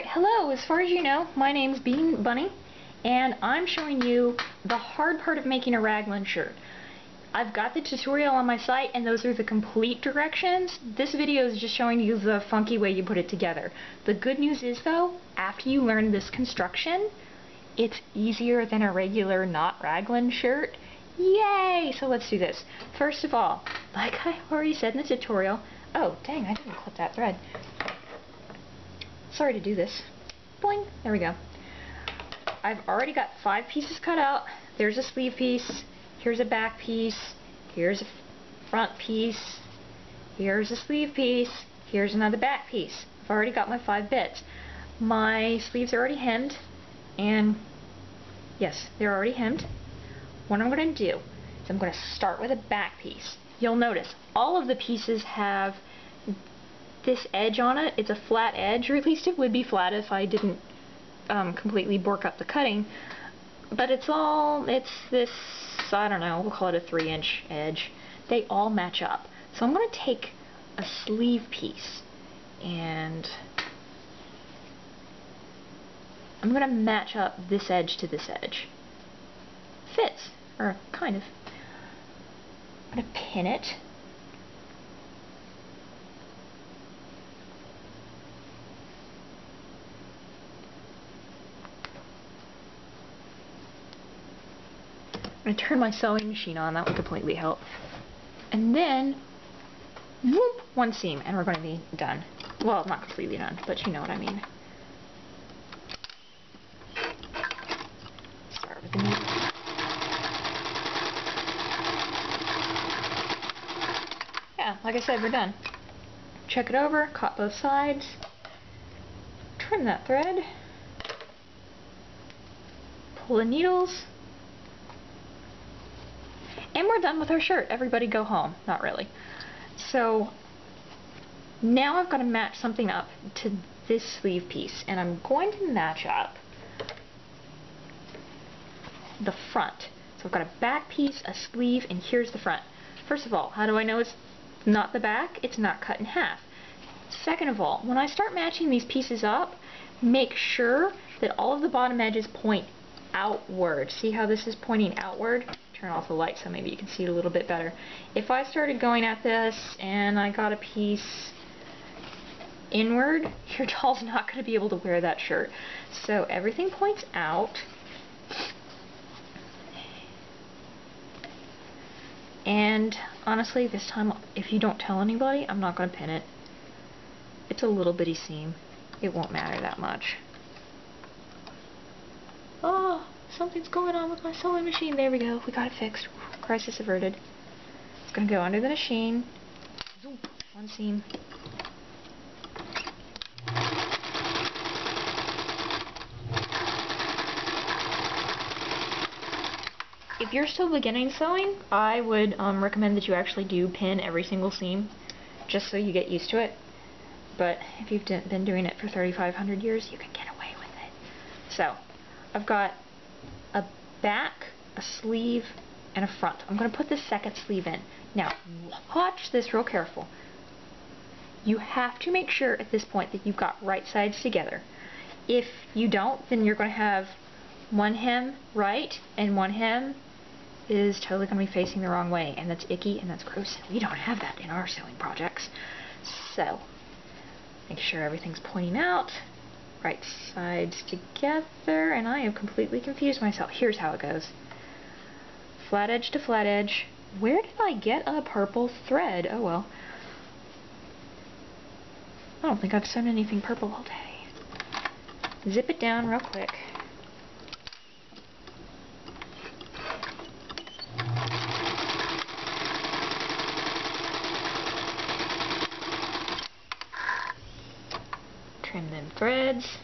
Alright, hello. As far as you know, my name's Bean Bunny, and I'm showing you the hard part of making a Raglan shirt. I've got the tutorial on my site, and those are the complete directions. This video is just showing you the funky way you put it together. The good news is, though, after you learn this construction, it's easier than a regular not Raglan shirt. Yay! So let's do this. First of all, like I already said in the tutorial, oh, dang, I didn't clip that thread. Sorry to do this. Boing! There we go. I've already got 5 pieces cut out. There's a sleeve piece. Here's a back piece. Here's a front piece. Here's a sleeve piece. Here's another back piece. I've already got my 5 bits. My sleeves are already hemmed. And yes, they're already hemmed. What I'm going to do is I'm going to start with a back piece. You'll notice all of the pieces have this edge on it. It's a flat edge, or at least it would be flat if I didn't completely bork up the cutting. But it's this, I don't know, we'll call it a 3-inch edge. They all match up. So I'm going to take a sleeve piece and I'm going to match up this edge to this edge. Fits, or kind of. I'm going to pin it. I'm going to turn my sewing machine on. That would completely help. And then, whoop, one seam, and we're going to be done. Well, not completely done, but you know what I mean. Start with the needle. Yeah, like I said, we're done. Check it over, cut both sides, trim that thread, pull the needles, and we're done with our shirt. Everybody go home. Not really. So now I've got to match something up to this sleeve piece, and I'm going to match up the front. So I've got a back piece, a sleeve, and here's the front. First of all, how do I know it's not the back? It's not cut in half. Second of all, when I start matching these pieces up, make sure that all of the bottom edges point outward. See how this is pointing outward? Turn off the light so maybe you can see it a little bit better. If I started going at this and I got a piece inward, your doll's not going to be able to wear that shirt. So everything points out. And honestly, this time, if you don't tell anybody, I'm not going to pin it. It's a little bitty seam. It won't matter that much. Oh, something's going on with my sewing machine. There we go. We got it fixed. Crisis averted. It's going to go under the machine. Zoop, one seam. If you're still beginning sewing, I would recommend that you actually do pin every single seam, just so you get used to it. But if you've been doing it for 3,500 years, you can get away with it. So, I've got a back, a sleeve, and a front. I'm going to put the second sleeve in. Now, watch this real careful. You have to make sure at this point that you've got right sides together. If you don't, then you're going to have one hem right and one hem is totally going to be facing the wrong way, and that's icky and that's gross. We don't have that in our sewing projects. So, make sure everything's pointing out, right sides together, and I have completely confused myself. Here's how it goes. Flat edge to flat edge. Where did I get a purple thread? Oh well. I don't think I've sewn anything purple all day. Zip it down real quick. Trim them threads.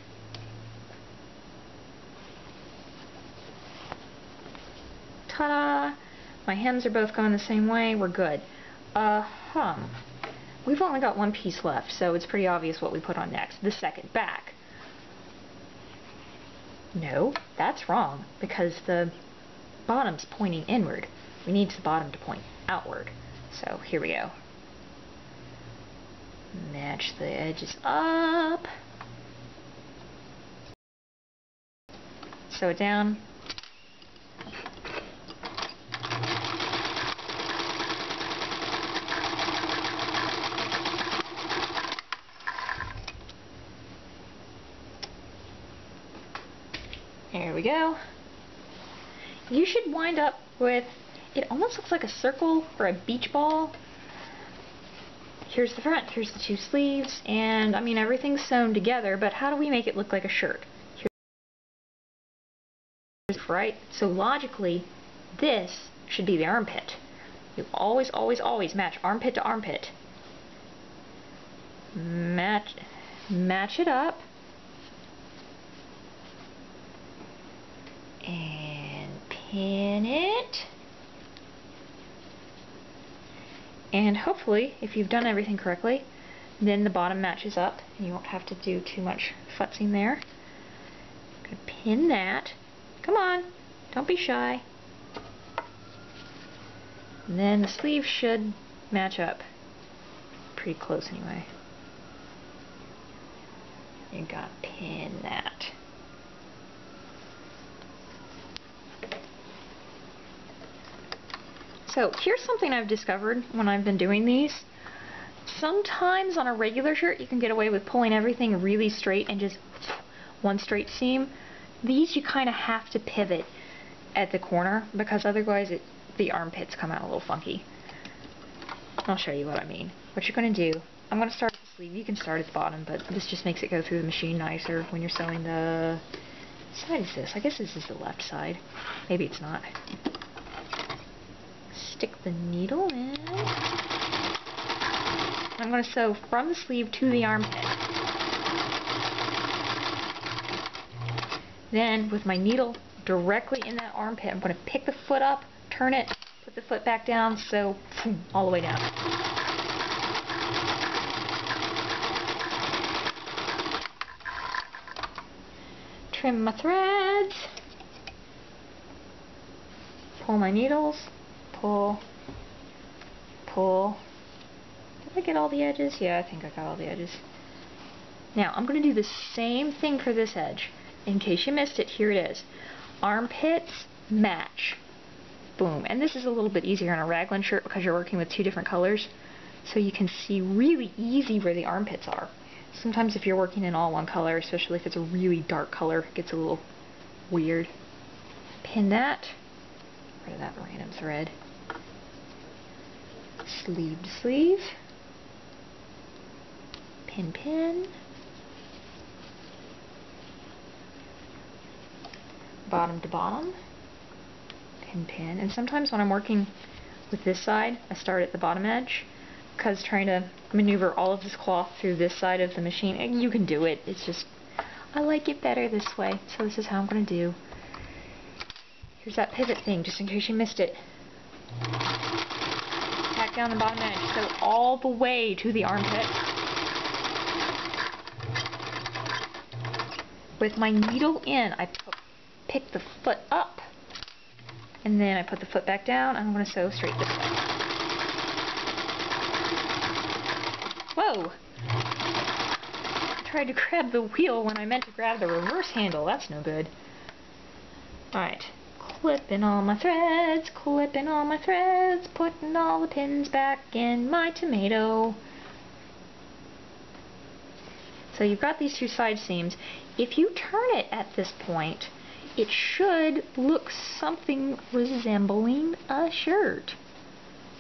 Ta-da! My hems are both going the same way. We're good. We've only got one piece left, so it's pretty obvious what we put on next. The second back. No, that's wrong, because the bottom's pointing inward. We need the bottom to point outward. So here we go. Match the edges up. sew it down. There we go. You should wind up with, it almost looks like a circle or a beach ball. Here's the front, here's the two sleeves, and I mean everything's sewn together, but how do we make it look like a shirt? Here's right. So logically, this should be the armpit. You always, always, always match armpit to armpit. Match it up. And pin it. And hopefully, if you've done everything correctly, then the bottom matches up and you won't have to do too much futzing there. I'm going to pin that. Come on, don't be shy. And then the sleeve should match up. Pretty close anyway. You gotta pin that. So here's something I've discovered when I've been doing these. Sometimes on a regular shirt you can get away with pulling everything really straight and just one straight seam. These you kind of have to pivot at the corner because otherwise the armpits come out a little funky. I'll show you what I mean. What you're going to do, I'm going to start at the sleeve. You can start at the bottom, but this just makes it go through the machine nicer when you're sewing the... What side is this? I guess this is the left side. Maybe it's not. Stick the needle in. I'm going to sew from the sleeve to the armpit. Then, with my needle directly in that armpit, I'm going to pick the foot up, turn it, put the foot back down, sew all the way down. Trim my threads. Pull my needles. Pull. Pull. Did I get all the edges? Yeah, I think I got all the edges. Now, I'm going to do the same thing for this edge. In case you missed it, here it is. Armpits match. Boom. And this is a little bit easier on a Raglan shirt because you're working with two different colors. So you can see really easy where the armpits are. Sometimes if you're working in all one color, especially if it's a really dark color, it gets a little weird. Pin that. Rid of that random thread. Sleeve to sleeve. Pin, pin. Bottom to bottom. Pin, pin. And sometimes when I'm working with this side, I start at the bottom edge because trying to maneuver all of this cloth through this side of the machine, and you can do it. It's just, I like it better this way, so this is how I'm going to do. Here's that pivot thing, just in case you missed it. Tack down the bottom edge, so all the way to the armpit. With my needle in, I pick the foot up, and then I put the foot back down, and I'm going to sew straight this way. Whoa! I tried to grab the wheel when I meant to grab the reverse handle. That's no good. Alright. Clipping all my threads, putting all the pins back in my tomato. So you've got these two side seams. If you turn it at this point, it should look something resembling a shirt.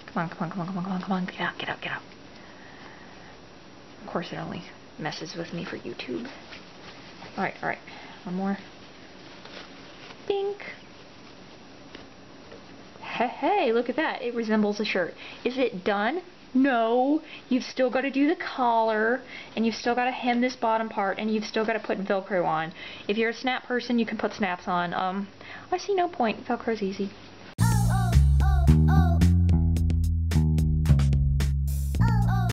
Come on, come on, come on, come on, come on, come on. Get out, get out, get out. Of course it only messes with me for YouTube. Alright, alright. One more. Bink. Hey, look at that. It resembles a shirt. Is it done? No. You've still got to do the collar, and you've still got to hem this bottom part, and you've still got to put Velcro on. If you're a snap person, you can put snaps on. I see no point. Velcro's easy.